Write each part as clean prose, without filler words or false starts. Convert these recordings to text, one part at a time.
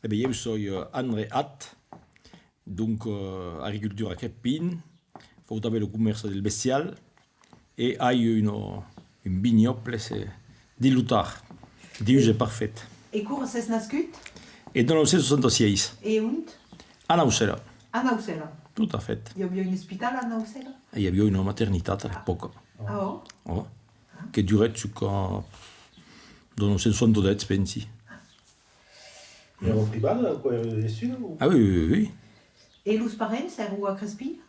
Eh bien, eu soy André Att, donc agricultura crepin, faut avere il commercio del bestial e hai un vignoble di lutar, di uge parfait. E kur ses nascut? E 1966, E unt? a Nausera, A Nausela. tout à fait. Hi havia un hospital a Nausela? E hi havia una maternitat a l'epoca, Ah, oh? oh, che duret jusqu'à 1970, pensi. Et en privat, quoi, des Sud ou... Ah oui, oui, oui. E lus parents erru a Crespin?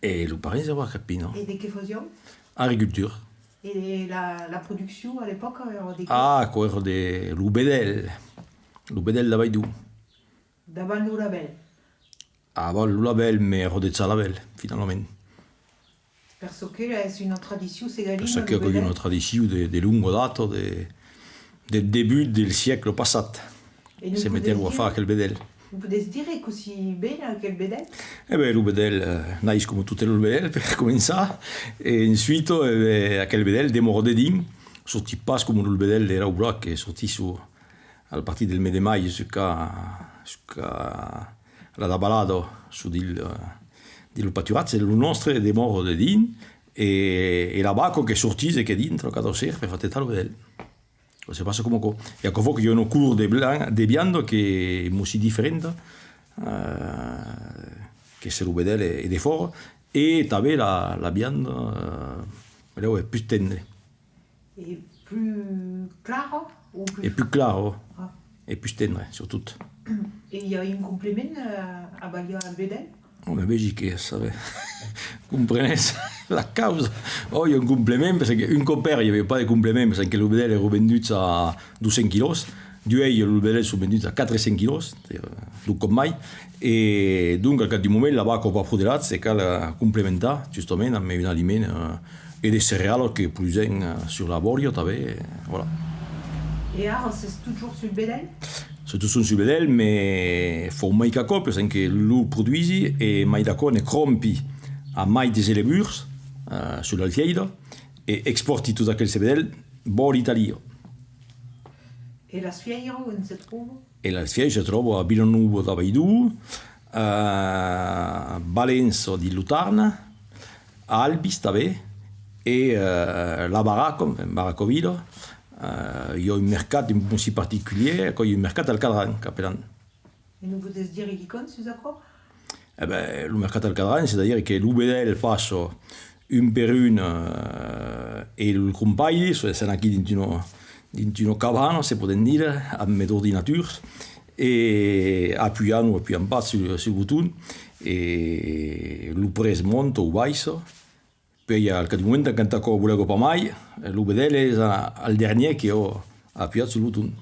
E lo parents era crepin, E de que faisions? agricultura. E la production à l'époque era de que? Ah, era de l'Ubedel da Baidou. Davant lo label. Avant le label, mais era de label, finalement. Perso que è una tradition segalina. Parce qu'il y a une tradition de lungo dato, del début del siècle passat. Se metteva a fare quel bedel. Vous pouvez dire così bene quel bedel? Eh bien, le bedel naïs come tutte le bedel, per cominciare. E ensuite, quel bedel demorò de din, sorti pas come il bedel era ubrac, che sorti su, al partito del mese di maggio, sulla da balado, su del paturazzo, del nostro demorò de din, e la bacco che sortise che dentro, cada sera, per fare il bedel. Se passa come e a che io ho un colore de bianco che è molto differente che se lo vedete è di fuori e també la bianco è più tendre Et plus claro? Ou plus... è più claro Ah. è più tendre soprattutto. Et il y a un complément à Balia al bedel? Come vedi che sape comprenez la causa il y a un complément parce qu'un compère il n'y avait pas de complément parce que le bedel est revendu à 200 kilos du le bedel sont vendus à 400 kilos donc comme mai et donc à du moment la vaca va produire c'est qu'elle complémenta justement avec un aliment et des céréales qui plus sur la boria voilà. Et alors, c'est toujours sur le bedel? C'est tout sur bedel, mais il faut mai cacao parce que l'eau produit et mai d'accord ne crompi a mai des éleveurs sur l'Alfieida et exporti tout aquel bedel bord l'Italie. Et la sfiera, où on se trouve? E l'Alfieida si trova a Villanova da Baidou, a Valenzo di Lutarna, a Albis també, e la Baracovilla. Il y a un mercat un peu si particulier, il y a un mercat al Cadran, Capelan. Et nous pouvez dire qui compte, c'est quoi? Eh ben, le mercat al Cadran, c'est-à-dire que l'Ubedel passe un per un e il compagno, sono qui dentro una cabana, si può dire, a metà di natura, e appuyano più in basso sul bottone, e lo preso monta o basso. Poi al momento che non volevo per mai, l'Ubedel è al dernier che ho appoggiato sul bottone.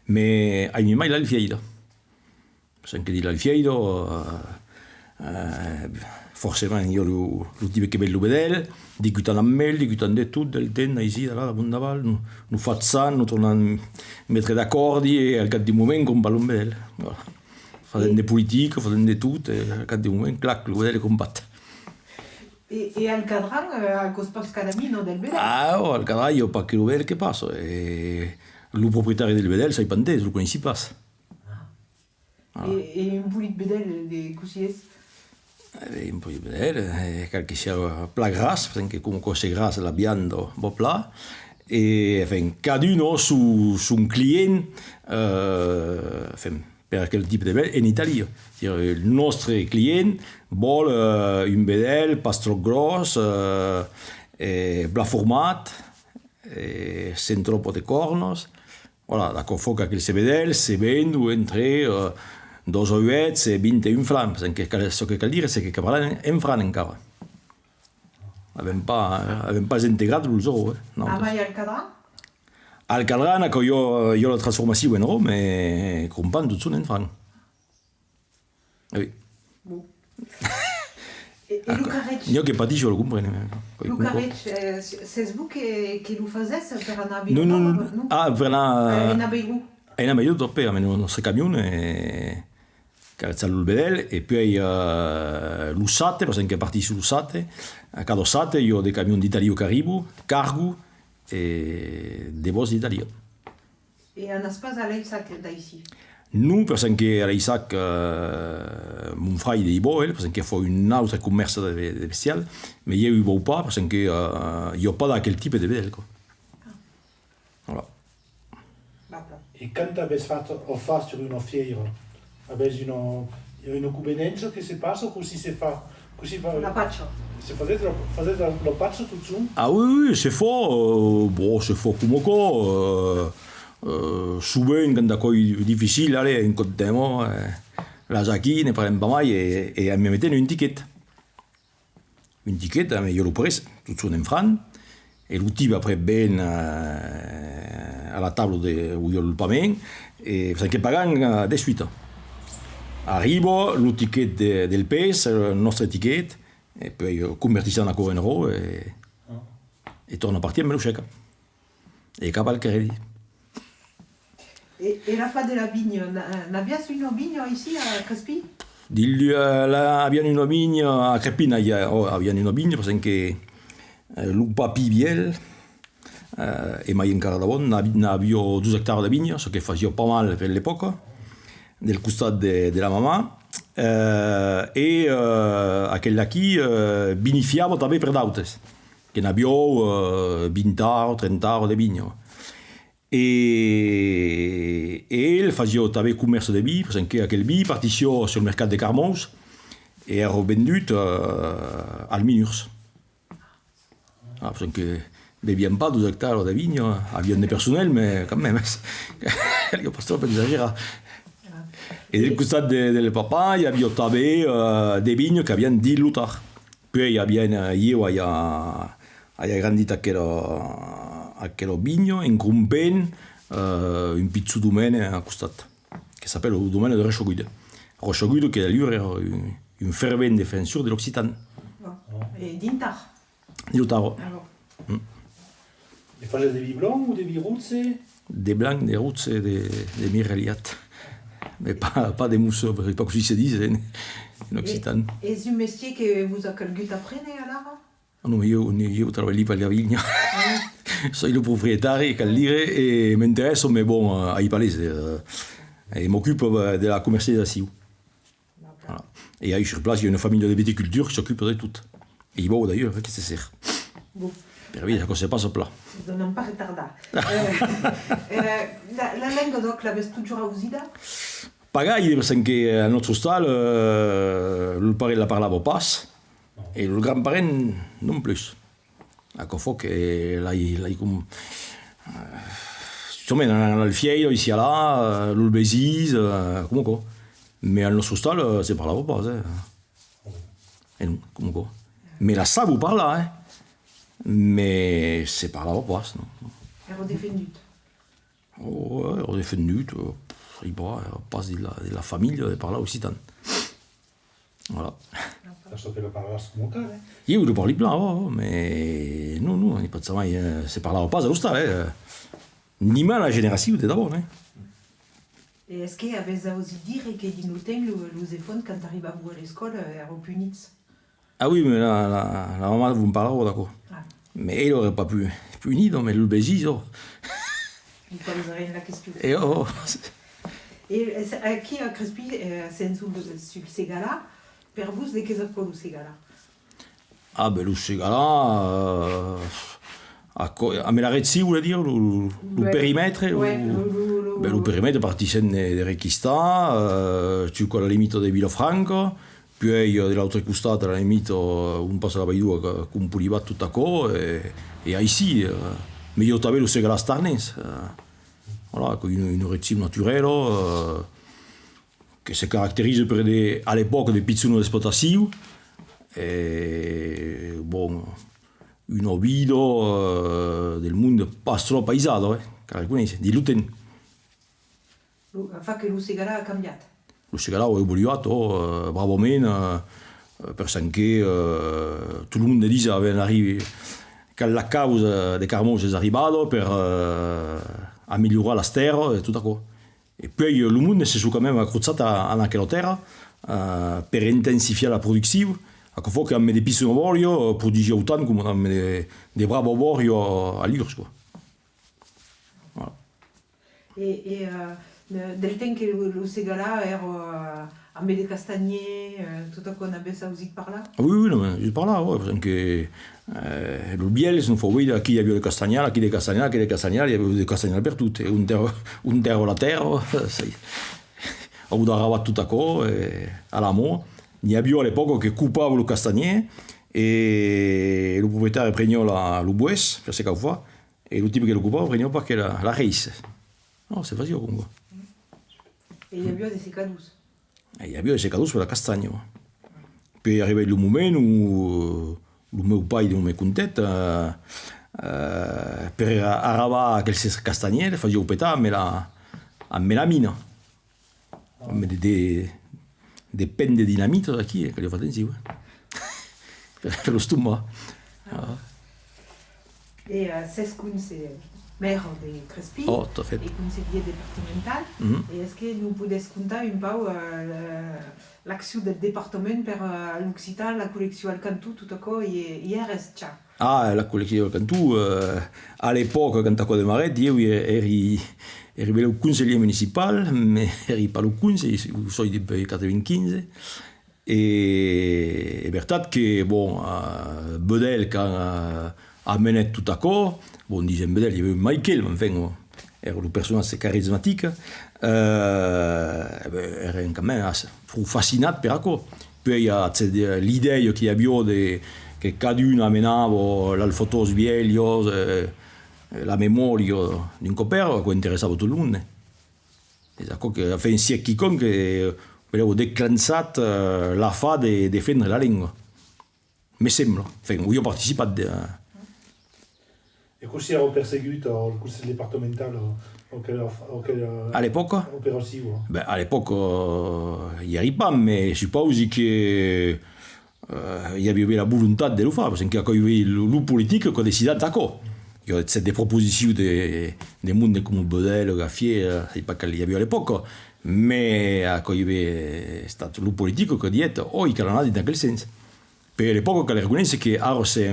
Ma ai mai l'Alfieida. Perché di l'Alfieida, forcément io lo dico che bello l'Ubedel, di cui a mel, di cui di tutto, del tempo, ici, da là, da Bundaval, non facciamo, non torniamo a mettere d'accordi e al cap di momento con l'Ubedel. Facendo di politica, facendo di tutto, e al cap di momento, clac, l'Ubedel combatte. E al Cadran, a cospas cadamino del bedel? Ah, al Cadran, io perché lo vedo che passa. E il proprietario del bedel, sai pantese, lo conosci pas. E un pulit bedel de cusies? Un po' di bedel, che sia pla gras, perché comunque se gras l'abbiamo un po' pla. E caduno su un cliente per quel tipo di bedel in Italia. Il nostro cliente vuole un bedel pas trop gros, bla format, senza troppo di cornos. Voilà, d'accord, faut que ce bedel se vende entre 2,8 e 21 francs, perché ce che vuol dire è che parlano in francs encara. Abbiamo pas integrato lo zoo. No, ah, mai al Cadran? Al Cadran, che io la trasformazione in euro, ma comprando tutto in francs. Oui. Bon. E Lucarec? Io che patisco lo compro. Lucarec, c'est vous che lo fazesse per andare a Non. Ah, per andare a Beirut? E a Beirut, dopo abbiamo il nostro camion, carezzare il bedel, e poi l'Ussate, perché è partito sull'Ussate, a cada Ussate io ho dei camion d'Italia Caribou, Cargo e dei bus d'Italia. E a Naspaz a lei sa da ici? Nous, parce que l'Isaac, mon frère, il est beau, parce qu'il faut une autre commerce de bestial, mais il n'y a eu pas, parce qu'il n'y a pas quel type de bébé. Voilà. Et quand tu avais fait sur une fière, avais une convenienza che si passa così si fa? Così fa La faccio. Si fate lo pazzo tutto su? Ah oui, c'est fort. Bon, c'est fort comme quoi. Souvent, quand c'est difficile, allez, incontriamo la Jackie, ne parlem pas mai, et elle me mettait une étiquette. Une étiquette, mais je l'ai prise, tout ça en franc, et l'outil après ben à la table où il y a le paiement, et c'est que pagant de suite. Arrive l'étiquette del pes, notre étiquette, et puis convertissez encore en euros, et torne à partir, me le chèque. Et cap al crédit. Et la fin de la vigne, n'avias une vigne ici à Crespi? Abbiamo una vigna a Crepina, abbiamo una vigna perché il papi biel e mai encara da bon, abbiamo 2 hectares de vigna, ce che faceva pas mal per l'epoca, del costat de la mamà, e aquella qui vinifiava també per d'autres, che n'abbiamo 20 o 30 de vigna. Et elle faisait també commerce de vi, parce que aquel vi partia sur le mercat de Carmous et era vendu al Minurs. Parce que bevíem pas 2 hectares de vigne, aviam de personnel, mais quand même, il pas trop exagérer. Et del costat del papa, il y avait també des vignes qui havien 10 hectares. Puis il y avait io a grandit aquel vigno, en Grumpen, un petit domaine à costat, qui s'appelle le domaine de Rochegude. Rochegude, qui d'ailleurs est une fervente défenseur de l'Occitane. Et d'Intar. D'Intar. Et faisait des vins blancs ou des vins routes? Des blancs, des routes et des mireliat. Mais pas des mousseux, parce que pas que se dise en Occitane. Et c'est un métier que vous avez appris alors? Non, mais io travaillais per la vigna. Sono il proprietario che lire e mi interessa, mais bon, ai palesi. Et m'occupe de la commercialisation. Voilà. Et sur place, il y a une famille de viticulture qui s'occupe de tout. Et bon, d'ailleurs, qu'est-ce que c'est? Bon. Per via, cosa passa pla. Non pas retardar. La langue, donc, l'avais toujours usida? Pareil, parce que à notre stade, le pare la parlava pas. Et le grand-parent non plus. Ecco, faut che l'hai come... Insomma, nel fiero, ici e là, l'ulbesis, comunque. Mais al nostro stall si parlava pas, E non, comunque. Mais la savu parla, Mais si parlava pas, no. Ero defendut. Oh, ero defendut, pas de la famiglia de parla occitan. Voilà. Penso che lo parlassi comunque, Io lo parli plein, mais non, il pensava mai, si parlava pas allo stare, ni mal la génération d'abord. Et est-ce que avez aussi dire que d'inultem l'usefon quand arrive à vous à l'école ero punits? Ah oui, mais la maman vous me parlava d'accord. Ah. Mais elle aurait pas pu punir, mais le bésis, Vous poserez la question. Et Et qui a Crespi sensul segala? Per vous, de què es pot el segala? Ah, ben le segala... amb la red si, voulez dire, le périmètre? Ouais, le périmètre partissent de Requista, tu à la limite de Villafranca, puis de l'autre costat, à la limite, on passe la Baïdoua, qu'on poliva tout à coup, et ici, mais il y a aussi le segala Starnes. Voilà, une red si naturelle, che si caratterizza per à l'époque des pizzuno d'exploitation e bon un ovido del mondo pastro paesato che di Luten. Fa che lo segala ha cambiato. Lo segala ha evoluato bravamente perché tutto il mondo dice che la causa di Carmos è arrivato per migliorare la terra e tutto ciò. Et puis le monde si quand même accrochato a aquella terra per intensifiare la produzione. Ecco, faut che amme dei piccoli avorio produce autant come amme dei bravi avorio a l'Urs, quoi. Voilà. Et del temps que le Ségala era en baie de castagnier, tout à coup on avait ça aussi par là. Oui, non, juste par là, ouais, parce que le biel, si on fait oui, aquí il y avait des castagnales, aquí des castagnales, aquí des castagnales, il y avait des castagnales per tutte, un terre la terre, au bout d'arrabat tout à coup, à l'amour. Il y avait à l'époque que coupava le castagnier, et le propriétaire prenait le bues, per ce qu'il fait, et le type qui le coupava prenait parce que la race. Non, c'est facile, comme quoi. Et il y avait des secadous. Il y avait des secadous sur la castagne. Puis arrivé le moment où le meu pai non me content, per arrabar aquells castanyers, faisia petar amb la mina. Amb des pennes de dinamite aquí, que li fa temps, per los tombar. Et c'est maire de Crespí, Oh, tout à fait. et conseiller départemental. Et est-ce que nous pouvons compter un peu l'action du département per l'Occitan, la collection al Cantù, tout à coup, et RSCA? Ah, la collection al Cantù, à l'époque, quand je démarré, io eri il conseiller municipal, mais eri pas le conseiller, sono depuis 95. Et veritat que, bon, Bedel, quand a mené tout à coup, bon, disait Bedel, il y avait Michael, mais enfin, era un personnage charismatique, era quand même fascinat per això. Puis il y a l'idée qu'il y avait que cadun amenava les photos vieilles, la memoria d'un copère, che interessava tutto il mondo. E da che ha fatto sia chiunque che aveva declanciat la fa di difendere la lingua. Mi sembra. Io ho partecipato. E così ero perseguito al consiglio departamentale À l'époque opérativo? À l'époque, il n'y arrive pas, mais je suppose qu'il y avait la volonté de le faire, parce qu'il y avait le politique qui a décidé d'accord. Il y a des propositions de monde comme Bedel, Gaffier, je ne sais pas qu'il y avait à l'époque, mais il y avait le politique qui a dit oh, il y a un dans quel sens. Puis à l'époque, on reconnaît que alors c'est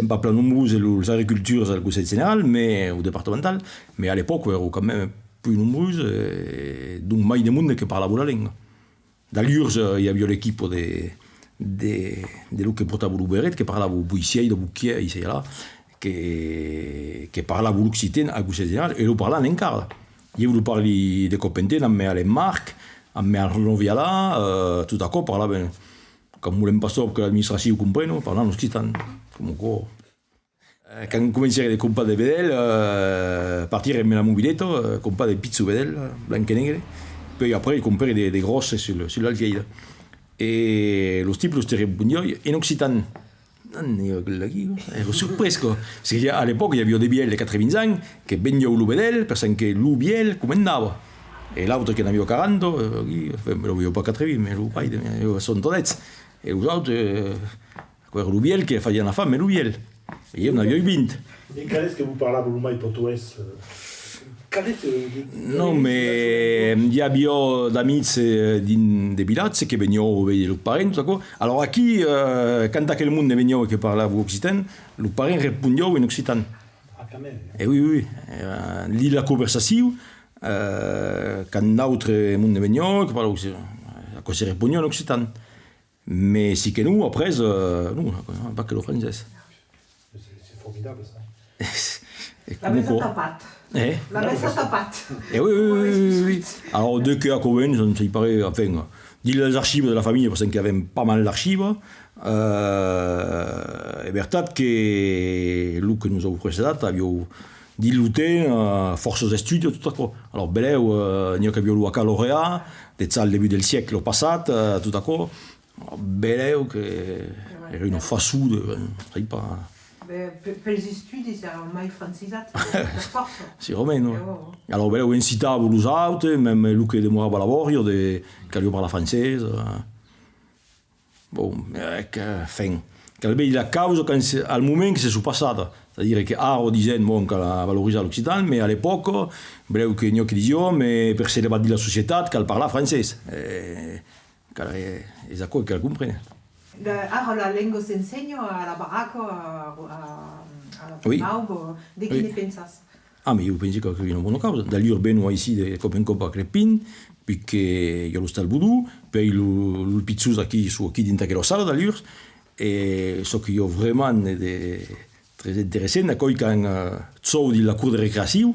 pas plein nombreux les agricultures au conseil général, mais au départemental, mais à l'époque, on était quand même plus nombreux, donc mai de monde qui parlait la langue. D'ailleurs, il y avait l'équipe de lo que portava le beret, qui parlava Buissier, de Bouquier, ici et là, qui parlava l'occitan au conseil général, et le parlava encara. Je voulais parler de Copenhague, amb les Marc, amb Arnaud Viala, tout à coup, parlava com volem pas que l'administració compreno, parlant l'occitan. Quand començaré de comprar de Bedel, partir amb la mobileta, comprar de pizza Bedel, blanc et negre, puis après comprar des grosses sur l'Alvieille. Et los types los respondió en occitan. Ero surpres, parce qu'à l'époque, il y avait des biels de 80 ans qui venaient au Bedel, parce que le biel comandava. Et l'autre qui en avait 40, je ne l'avais pas 80, mais le pai, sont tots. Et les autres, era le biel qui faisait la femme, mais le biel. Et on avait 20. Et quand est-ce que vous parlez le mai portuguès? Non, mais il y avait des amis des villages qui venaient voir leurs parents, tout ça. Alors ici, quand tout le monde venait et qui parlait occitan, les parents répondaient en occitan. Ah, quand même. Et oui. L'île la conversation, quand d'autres monde venait, qui parlaient occitan, ils répondaient en occitan. Mais si que nous, après, nous, pas que le français. C'est formidable, ça. La maison tapate. La maison tapate. Oui. Alors, dès qu'il y a Coven, il paraît, enfin, dit les archives de la famille, parce qu'il y avait pas mal d'archives, et veritat que le que nous avons précédé, avions dit lutter, forces d'études, tout ça. Alors, beleu, il y a eu le baccalauréat, des salles début du siècle passé, tout ça. Beleu che era una fassuda, sai pas. Per les études, c'est mai francisat, per força. Si, romeno. Alors, beleu incitava los autres, même lui qui demorava lavorio, che lui parla francese. Bon, fin. Calvei la causa al moment que se sono passata. C'est-à-dire que Aro disait bon, qu'elle a valorisé l'Occitan, mais à l'époque, beleu que nous qui disions, mais per se levar de la société, qu'elle parla francese. És això que el comprèn. Ara la lengua s'ensenya a la baraca, a la oui. Pau, de qui ne penses? Ah, mais io penso che è una buona causa. D'ailleurs, beno ici come in Coppa Crepin, perché io lo sta il voodoo, poi il pizzusa qui dintre che lo sa d'ailleurs, e so che io vraiment très intéressant, da coi can zou di la cour de récréation,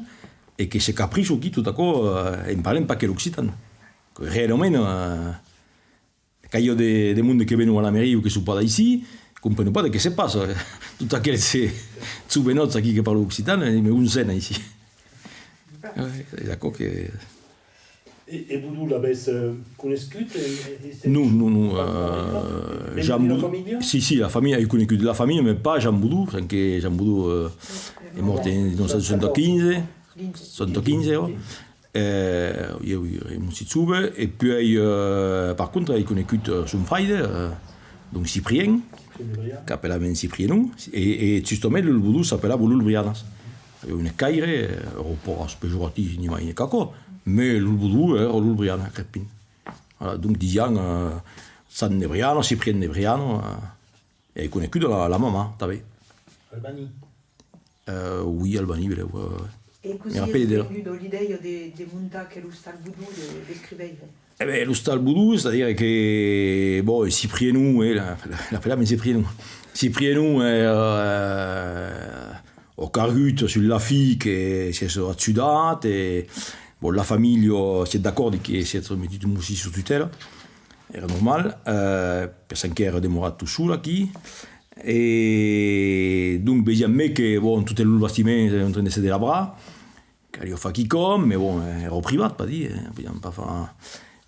e che se capriccio qui tutto a imparare un po' che l'Occitan. Realmente, quand il y a des mondes qui viennent à la mairie ou qui ne sont pas ici, ne comprennent pas de ce qui se passe. Tout à quel souvenirs qui parlent occitan, mais on scène ici. D'accord que... Et vous l'avez connu? Non. Jean Boudou? Si, la famille, je connais que de la famille, mais pas Jean Boudou, parce que Jean Boudou est mort en 1915. 115 mon Sitsube, et puis par contre il connaît que son frère, donc Cyprien, qui appelle Cyprien, et justement le voodoo s'appelle Voulul Brianas. Il y a une caire, aéroport péjoratif, ni mai kako, mais le voodoo est Voulul Brianas, Crepin. Voilà, donc disant San Nebriano, Cyprien Nebriano, et il connaît que de la maman, t'as vu? Albanie. Oui, Albanie, E così è venuto l'idea di montare lo stal voodoo di scrivere? Lo stal voodoo, c'est-à-dire que Cyprienou, l'appelliamo Cyprienou au Cargut sur la fille qui si è accudata, e la famiglia si è d'accordo che si è messo aussi sous tutela, era normal, perché era demorato solo qui. Et donc vediamo che tout le bastimento è in train de céder la bras, car io fa chi com, mais bon, ero privat, pas dire, pas faire.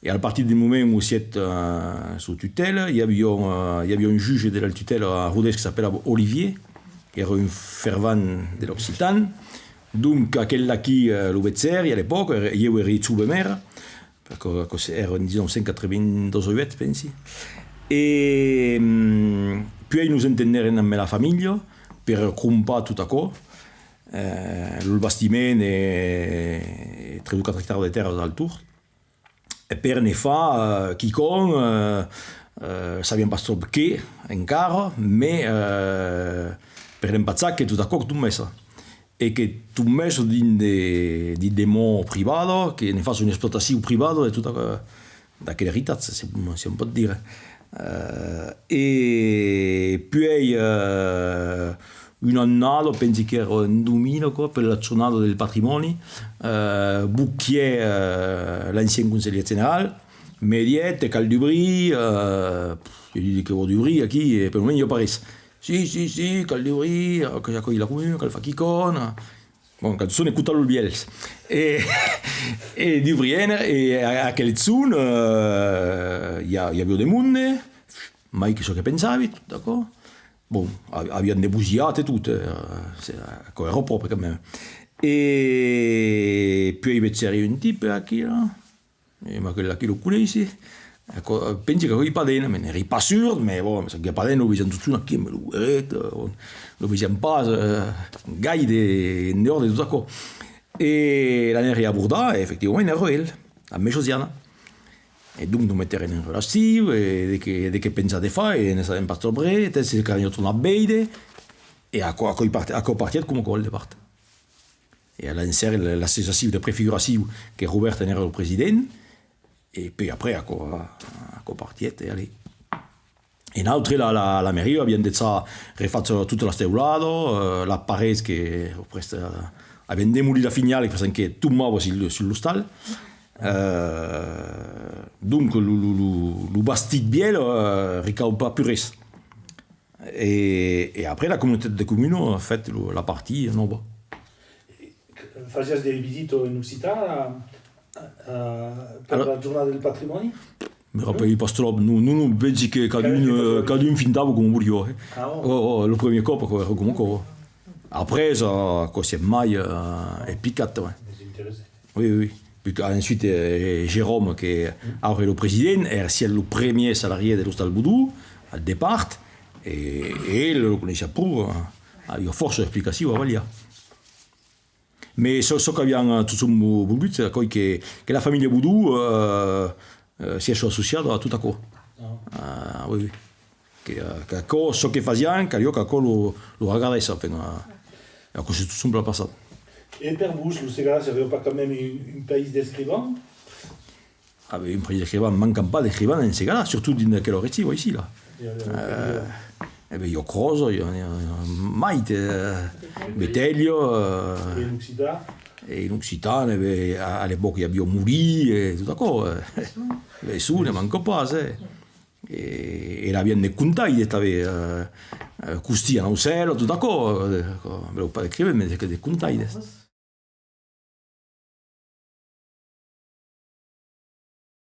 Et à partir du moment où c'est sous tutelle, il y avait un juge de la tutelle à Rodez qui s'appelait Olivier, qui era un fervent de l'Occitan. Donc, aquel qui le Betzer, à l'époque, io ero sous-mer, parce que era en 1982, pensi. Et puis nous entendiamo amb la famiglia per comprar tot això, el bastiment e 3 o 4 hectares de terra d'altura, e per ne fa quicon sabíem pas trop què encara, mais per l'empatzar que tot això tot messa, e que tot messa dins de món privat, que ne fa un'explotació privada de tota d'aquella veritat, si on pot dire. E poi un anno, penso che era in 2000 per la giornata del patrimonio, bucchiè l'ancien consigliere generale, Mediette, Caldubri, io dico che Dubri qui, per il momento io pare sì, Caldubri, che ha la comune, che fa chicon. Bon, quand on écoute le biels et du Briener et à quel zone il y avait des monde, mai che so che pensavi, d'accord? Bon, avevano des bugiate tutte, era proprio quand même. Et puis il y avait un type qui là, et ma quella qui lo connaissi. Pensi che il padena, me ne eri pas sûr, mais bon, parce que il padena lo vediamo tutto qui, me lo vediamo pas gaide in dehors de tutto això. E la neri aborda, effectivament, era ell, la Mejosiana. E donc nous mettere in relazione, e di che pensate fa, e ne sapevamo pas sobre, e se che torna a beide, e a co partiet come col de parte. E a lanciare l'associazione de prefigurazione che Roberto era il presidente, e poi après a copartiet e allì. In altri la mairie abbiamo già rifatto tutto la steulato, la parete che abbiamo demolito la fignale perché tu muovo sullo stal. Donc le bastit biel ricade pas plus res. Et après la communauté de communes a fait la partie nova. Faisies des visites en Occitan per la giornata del patrimonio? Mi rappelli pas trop, nous pensi che cadun findava come voglio. Le premier cop era come co. Après ça c'est mai è piccato. Oui. Puis ensuite Jérôme qui a le président era sia le premier salarié de l'Hostal Voodoo al départ et le connaissait pour aveva forse explicazione a valia. Mais ce qu'abbiamo tutto un but che la famiglia Voodoo si è associata a tutto ciò. Oui. Che so che facciamo, che io lo agradezco a la Costituzione per la passata. Et per vous, le Ségala, ça veut pas quand même un pays d'écrivains? Ah, mais un pays d'écrivains, manquant pas d'écrivains dans Ségala, surtout dans quel oretivo ici, là. Eh bien, io Croso, io Maite, Betelio, Et in Occitane, all'epoca il y avait Muri, e tutto cosa. Le Sune, manco pas, e la viene contaide, stava Custia, Nausello, tutto cosa. Me lo pas d'écrivain, mais c'est que des contaide.